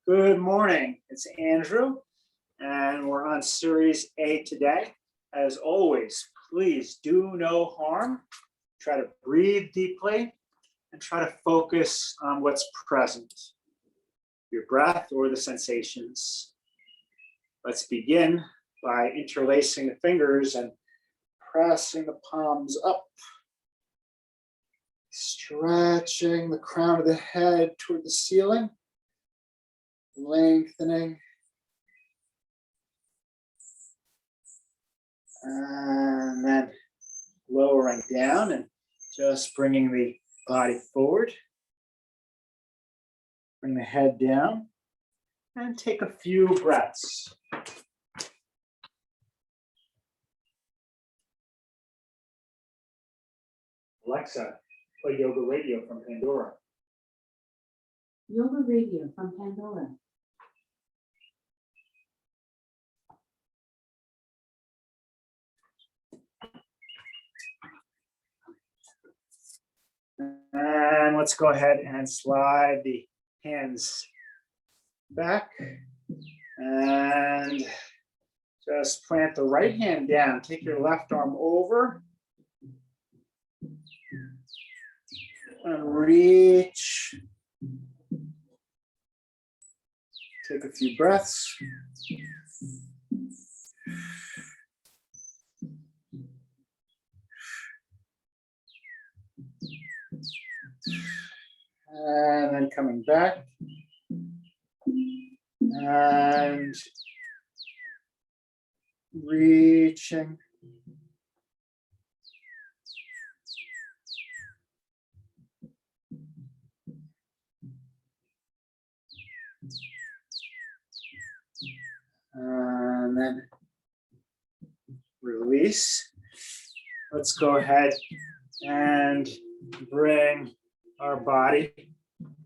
Good morning, it's Andrew, and we're on Series A today. As always, please do no harm. Try to breathe deeply and try to focus on what's present, your breath or the sensations. Let's begin by interlacing the fingers and pressing the palms up, stretching the crown of the head toward the ceiling. Lengthening. And then lowering down and just bringing the body forward. Bring the head down and take a few breaths. Alexa, play Yoga Radio from Pandora. Yoga Radio from Pandora. And let's go ahead and slide the hands back and just plant the right hand down. Take your left arm over and reach. Take a few breaths. And then coming back and reaching. And then release. Let's go ahead and bring our body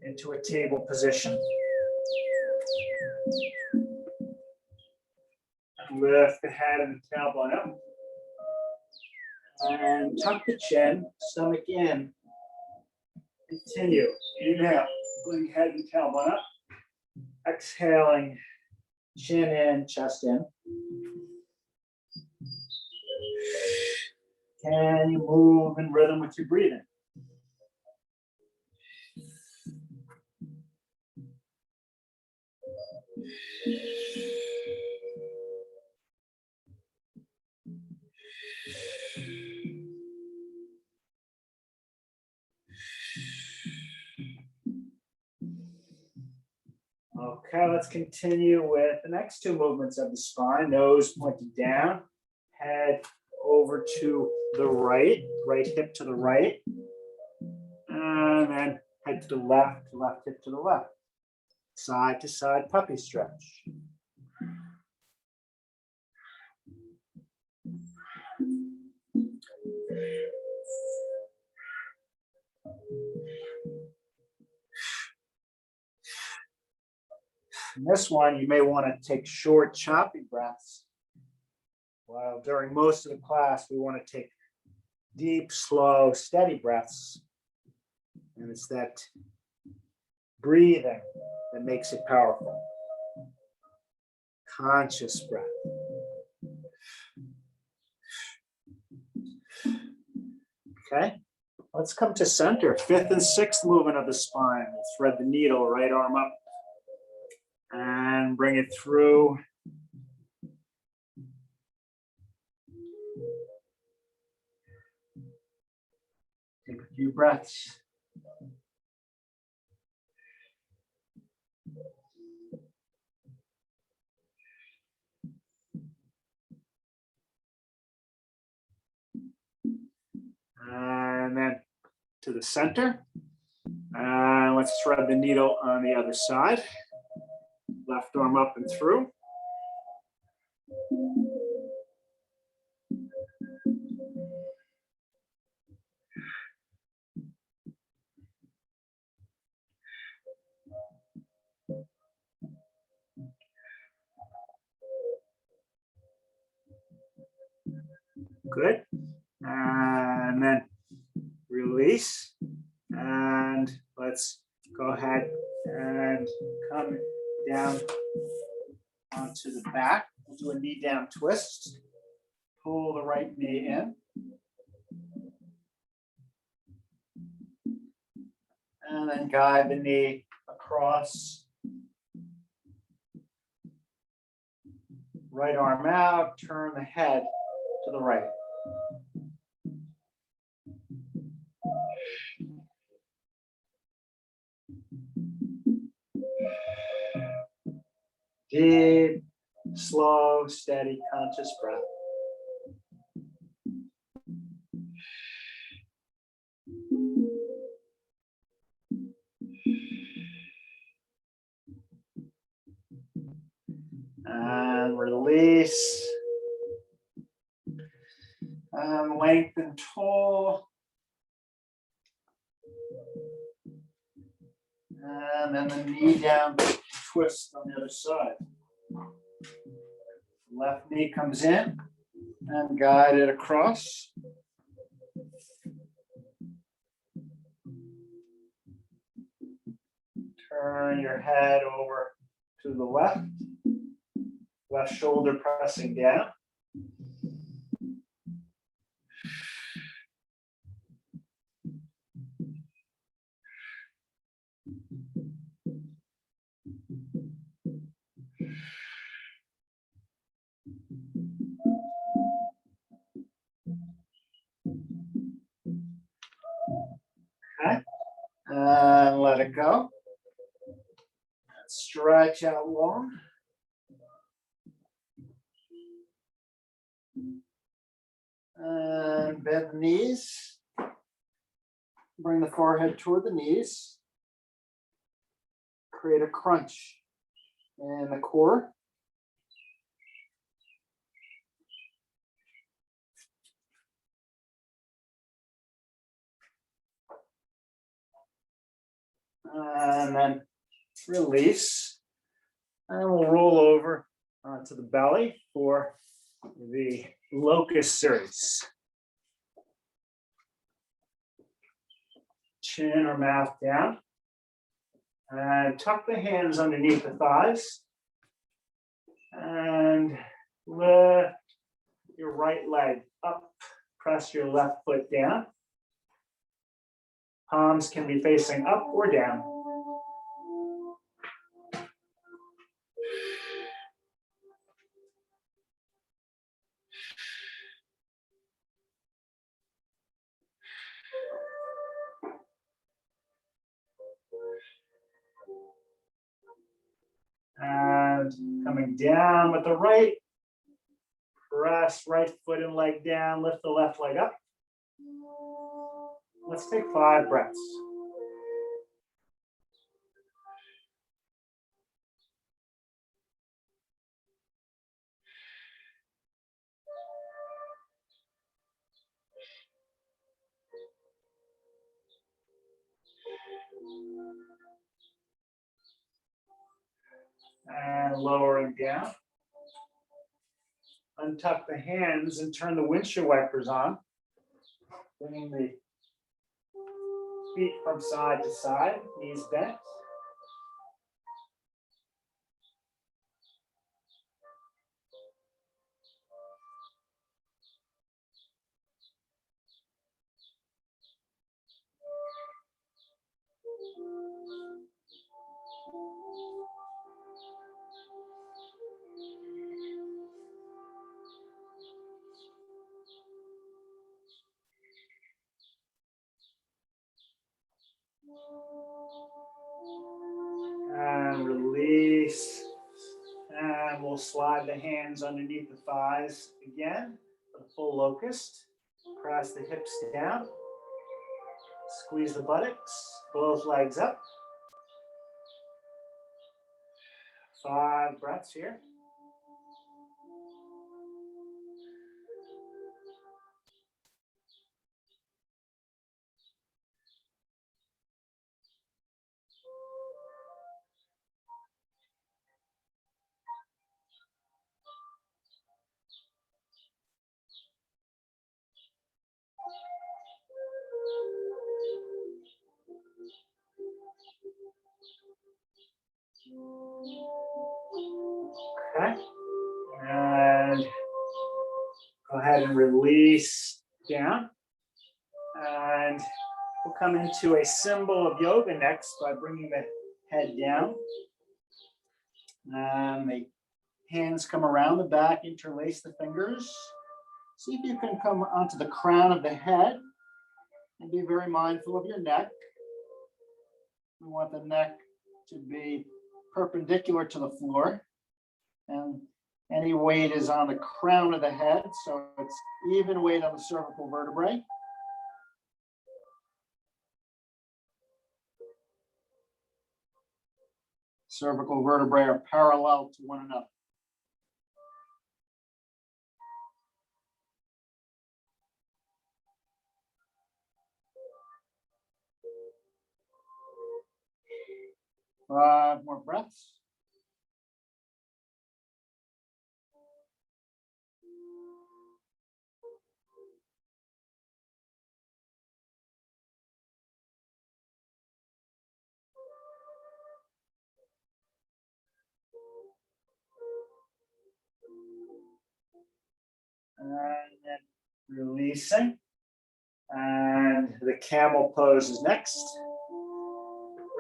into a table position. Lift the head and the tailbone up. And tuck the chin, stomach in. Continue. Inhale, bring head and tailbone up. Exhaling, chin in, chest in. Can you move in rhythm with your breathing? Okay, let's continue with the next two movements of the spine. Nose pointed down, head over to the right, right hip to the right, and then head to the left hip to the left. Side to side puppy stretch. In this one, you may want to take short, choppy breaths. While during most of the class, we want to take deep, slow, steady breaths. And it's that breathing that makes it powerful. Conscious breath. Okay, let's come to center. Fifth and sixth movement of the spine. We'll thread the needle, right arm up. And bring it through. Take a few breaths. And then to the center. And let's thread the needle on the other side. Left arm up and through. Good. And then release. And let's go ahead and come down onto the back. We'll do a knee down twist. Pull the right knee in. And then guide the knee across. Right arm out, turn the head to the right. Deep, slow, steady, conscious breath. And release. And lengthen tall. And then the knee down, twist on the other side. Left knee comes in and guide it across. Turn your head over to the left. Left shoulder pressing down. Okay, and let it go. Stretch out long. And bend the knees. Bring the forehead toward the knees. Create a crunch in the core. And then release. And we'll roll over onto the belly for the Locust series. Chin or mouth down. And tuck the hands underneath the thighs. And lift your right leg up. Press your left foot down. Palms can be facing up or down. And coming down with the right, press right foot and leg down, lift the left leg up. Let's take 5 breaths. And lowering down. Untuck the hands and turn the windshield wipers on. Bringing the feet from side to side, knees bent. And release. And we'll slide the hands underneath the thighs again for the full locust. Press the hips down. Squeeze the buttocks, both legs up. 5 breaths here. Okay. And go ahead and release down. And we'll come into a symbol of yoga next by bringing the head down. And the hands come around the back, interlace the fingers. See if you can come onto the crown of the head and be very mindful of your neck. We want the neck to be perpendicular to the floor, and any weight is on the crown of the head, so it's even weight on the cervical vertebrae. Cervical vertebrae are parallel to one another. Five more breaths. And then releasing. And the camel pose is next.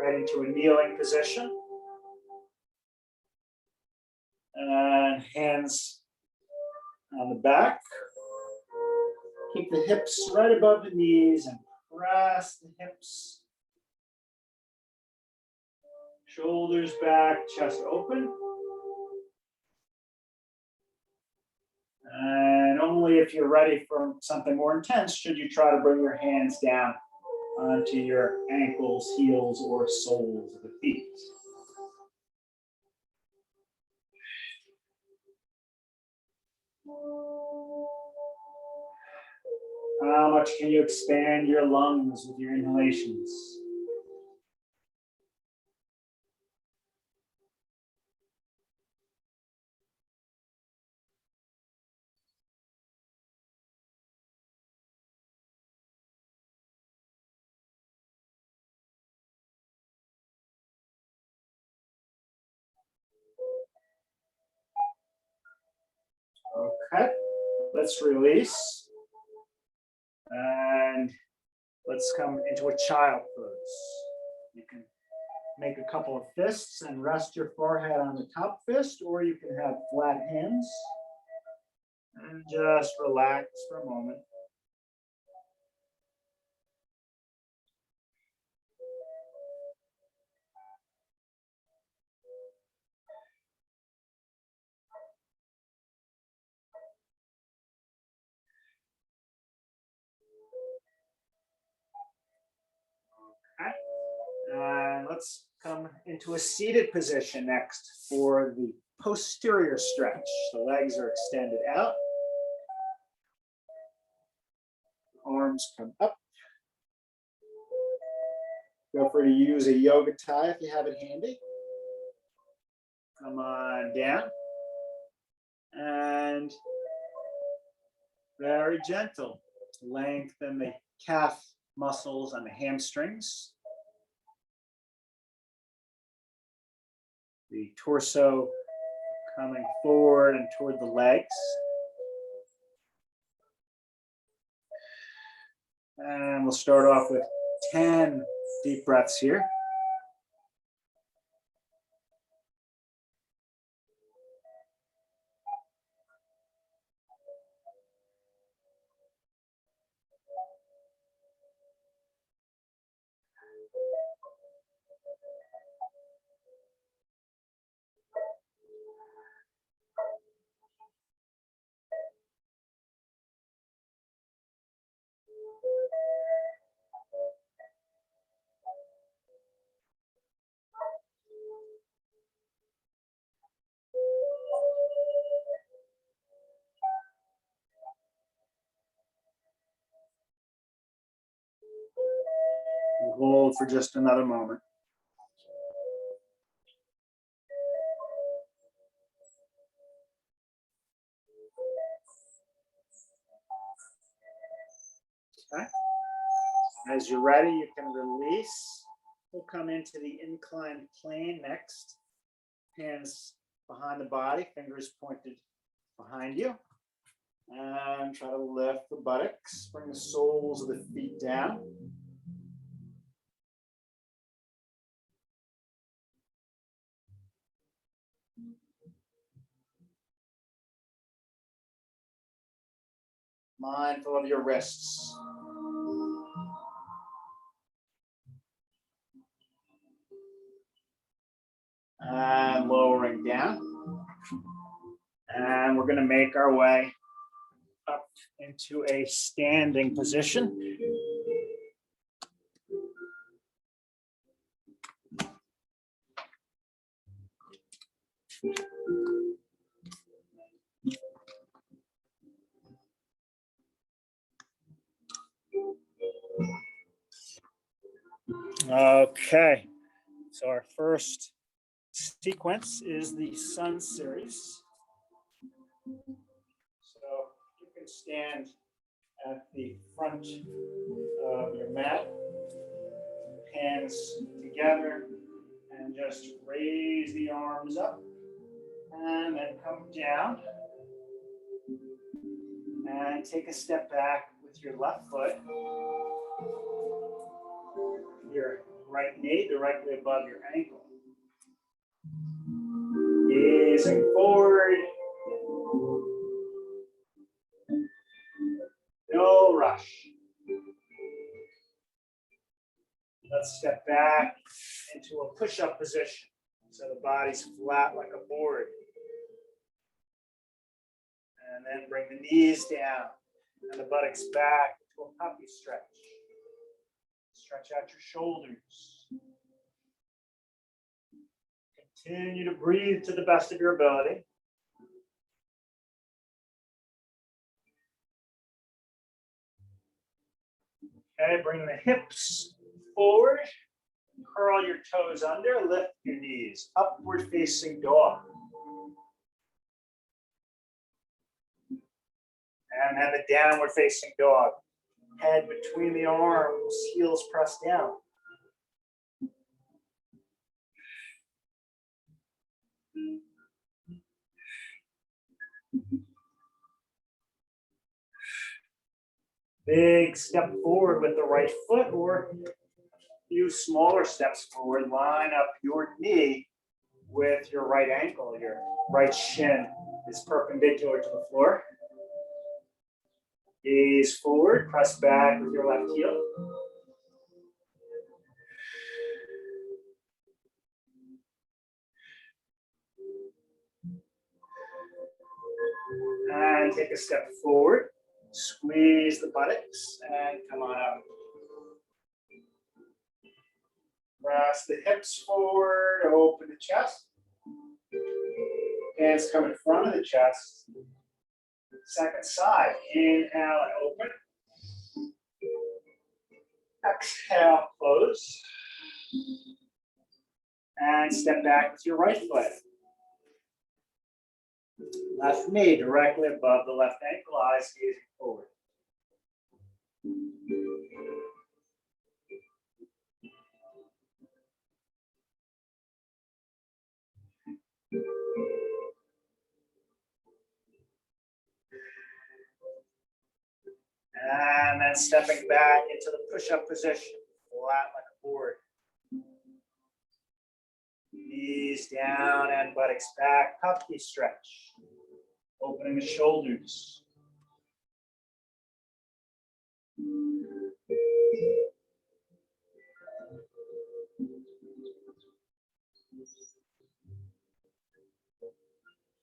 Right into a kneeling position. And hands on the back. Keep the hips right above the knees and press the hips. Shoulders back, chest open. And only if you're ready for something more intense should you try to bring your hands down onto your ankles, heels, or soles of the feet. How much can you expand your lungs with your inhalations? Okay, let's release. And let's come into a child pose. You can make a couple of fists and rest your forehead on the top fist, or you can have flat hands. And just relax for a moment. Okay. And let's come into a seated position next for the posterior stretch. The legs are extended out. Arms come up. Feel free to use a yoga tie if you have it handy. Come on down. And very gentle. Lengthen the calf muscles and the hamstrings. The torso coming forward and toward the legs. And we'll start off with 10 deep breaths here. We'll hold for just another moment. Okay. As you're ready, you can release. We'll come into the inclined plane next. Hands behind the body, fingers pointed behind you. And try to lift the buttocks, bring the soles of the feet down. Mindful of your wrists. And lowering down. And we're going to make our way up into a standing position. Okay, so our first sequence is the Sun series. So you can stand at the front of your mat, hands together, and just raise the arms up, and then come down, and take a step back with your left foot, your right knee directly above your ankle. Gazing forward. No rush. Let's step back into a push-up position. So the body's flat like a board. And then bring the knees down and the buttocks back to a puppy stretch. Stretch out your shoulders. Continue to breathe to the best of your ability. Okay, bring the hips forward. Curl your toes under, lift your knees. Upward facing dog. And then the downward facing dog. Head between the arms, heels pressed down. Big step forward with the right foot, or a few smaller steps forward. Line up your knee with your right ankle. Your right shin is perpendicular to the floor. Gaze forward, press back with your left heel. And take a step forward. Squeeze the buttocks and come on up. Press the hips forward, open the chest. Hands come in front of the chest. Second side, inhale and open. Exhale, close. And step back with your right foot. Left knee directly above the left ankle, eyes gazing forward. And then stepping back into the push-up position, flat like a board. Knees down and buttocks back, puppy stretch. Opening the shoulders.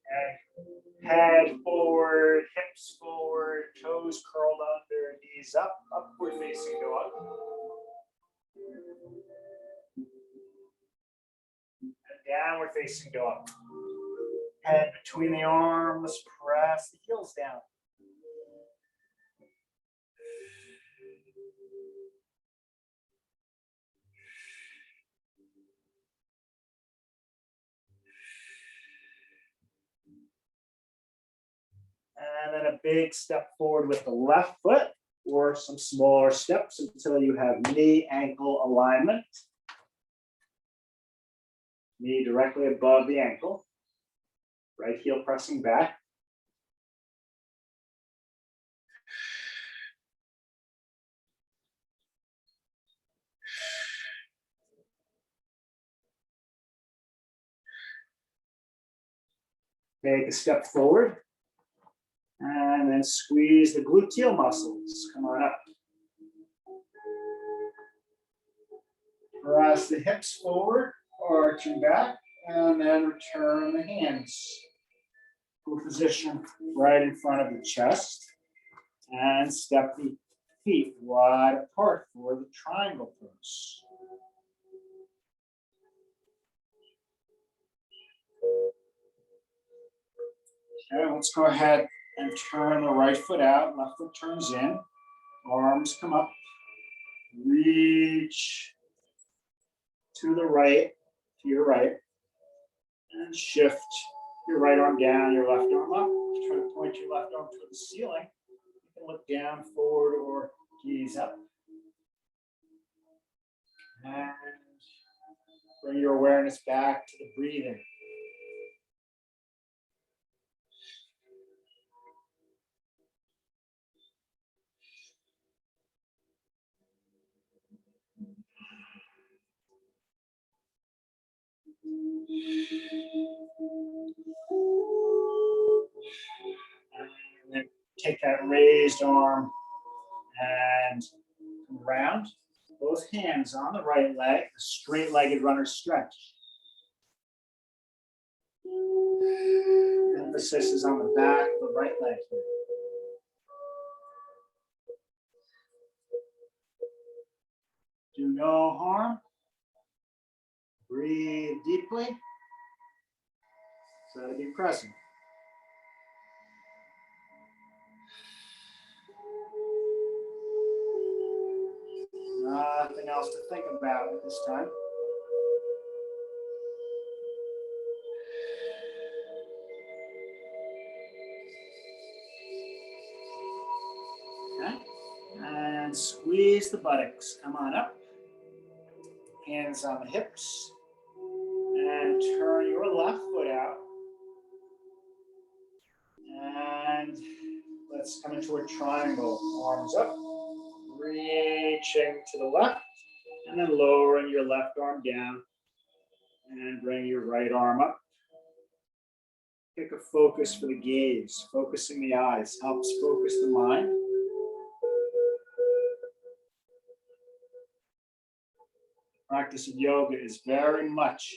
Okay. Head forward, hips forward, toes curled under, knees up, upward facing dog. And downward facing dog. Head between the arms, press the heels down. And then a big step forward with the left foot, or some smaller steps until you have knee-ankle alignment. Knee directly above the ankle. Right heel pressing back. Take a step forward. And then squeeze the gluteal muscles. Come on up. Press the hips forward, arching back, and then return the hands to a position right in front of the chest. And step the feet wide apart for the triangle pose. Okay, let's go ahead and turn the right foot out, left foot turns in, arms come up, reach to the right, to your right, and shift your right arm down, your left arm up. Try to point your left arm toward the ceiling. You can look down, forward, or gaze up. And bring your awareness back to the breathing. And then take that raised arm and come around. Both hands on the right leg, a straight-legged runner stretch. Emphasis is on the back of the right leg here. Do no harm. Breathe deeply. Try to be present. Nothing else to think about at this time. Okay. And squeeze the buttocks. Come on up. Hands on the hips. And turn your left foot out. And let's come into a triangle. Arms up. Reaching to the left. And then lowering your left arm down. And bring your right arm up. Pick a focus for the gaze. Focusing the eyes helps focus the mind. Practice of yoga is very much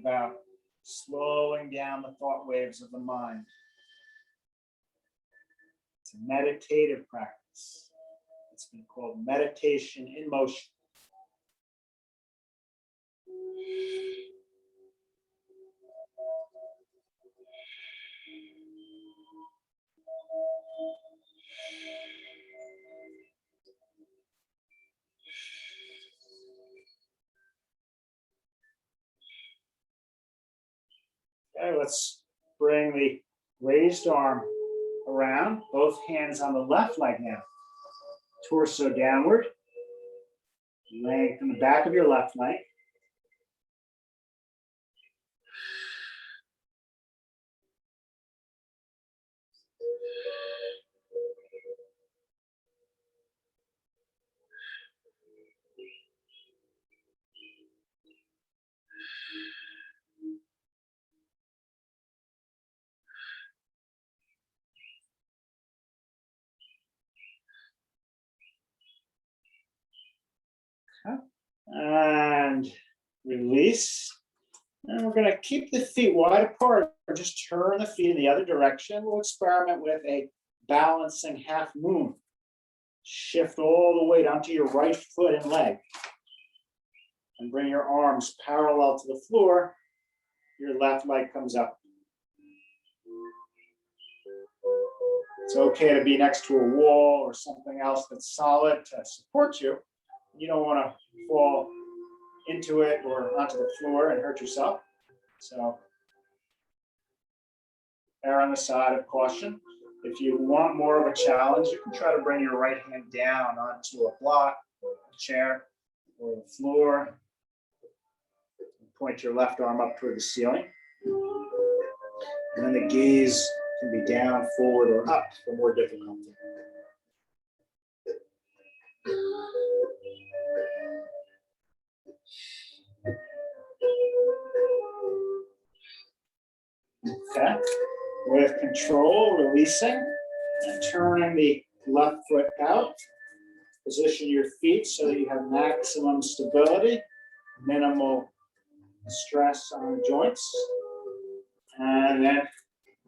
about slowing down the thought waves of the mind. It's a meditative practice. It's been called meditation in motion. Okay, let's bring the raised arm around, both hands on the left leg now. Torso downward. Lengthen the back of your left leg. Okay. And release. And we're going to keep the feet wide apart, or just turn the feet in the other direction. We'll experiment with a balancing half moon. Shift all the weight onto your right foot and leg. And bring your arms parallel to the floor. Your left leg comes up. It's okay to be next to a wall or something else that's solid to support you. You don't want to fall into it or onto the floor and hurt yourself. So err on the side of caution. If you want more of a challenge, you can try to bring your right hand down onto a block, or a chair, or the floor. Point your left arm up toward the ceiling. And then the gaze can be down, forward, or up for more difficulty. Okay, with control, releasing and turning the left foot out. Position your feet so that you have maximum stability, minimal stress on the joints. And then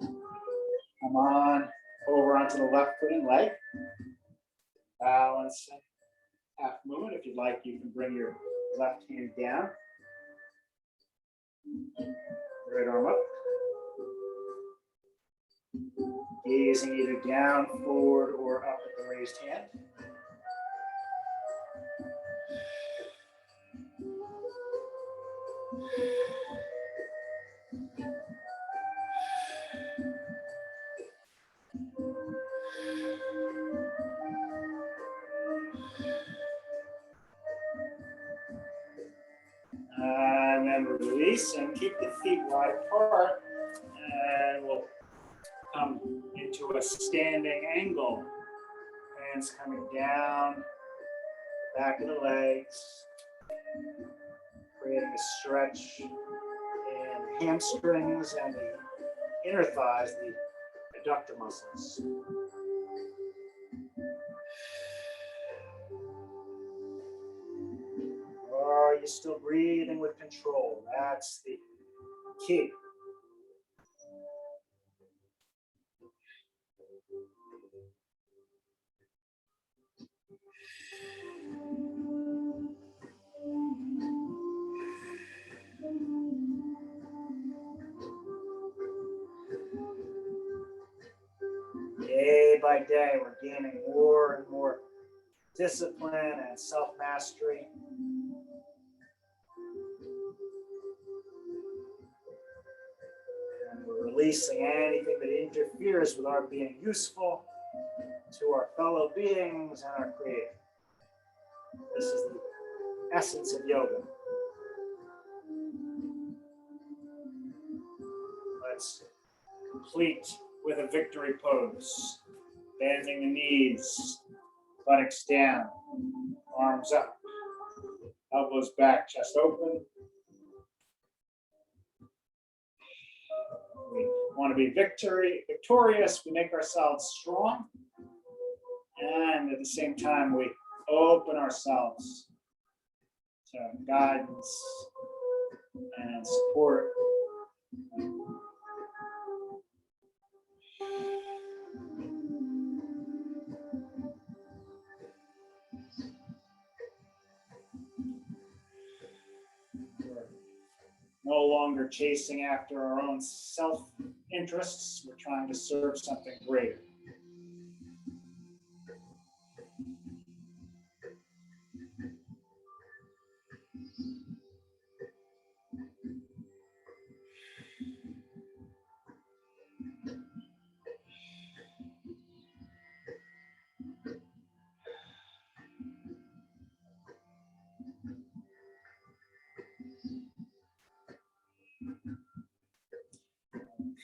come on over onto the left foot and leg. Balance, half movement. If you'd like, you can bring your left hand down. Right arm up. Gazing either down, forward, or up at the raised hand. And then release and keep the feet wide apart. And we'll come into a standing angle. Hands coming down, back of the legs, creating a stretch in the hamstrings and the inner thighs, the adductor muscles. Are you still breathing with control? That's the key. Day by day, we're gaining more and more discipline and self-mastery. And we're releasing anything that interferes with our being useful to our fellow beings and our Creator. This is the essence of yoga. Let's complete with a victory pose. Bending the knees, buttocks down, arms up, elbows back, chest open. We want to be victorious. We make ourselves strong. And at the same time, we open ourselves to guidance and support. No longer chasing after our own self-interests. We're trying to serve something greater.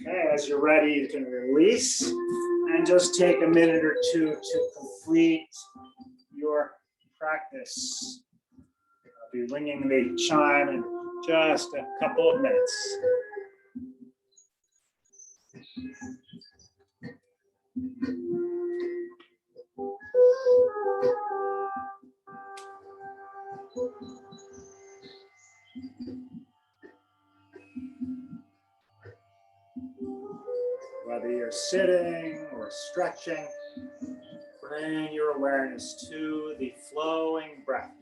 Okay, as you're ready, you can release and just take a minute or two to complete your practice. I'll be ringing the chime in just a couple of minutes. Whether you're sitting or stretching, bring your awareness to the flowing breath.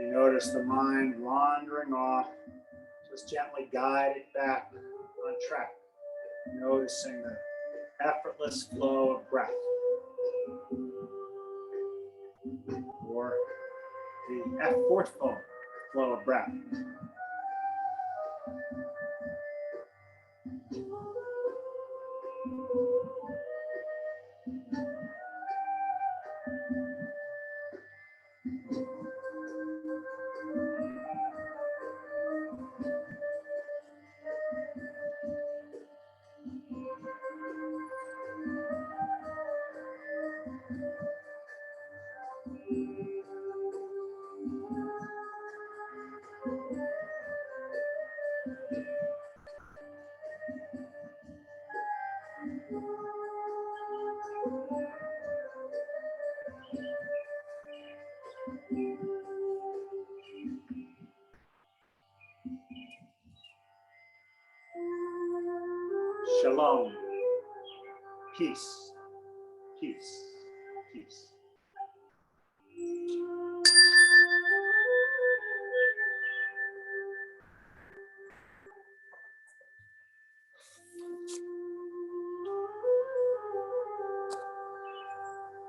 Notice the mind wandering off, just gently guide it back on track, noticing the effortless flow of breath. or the F4 flow of breath. Shalom. Peace, peace, peace.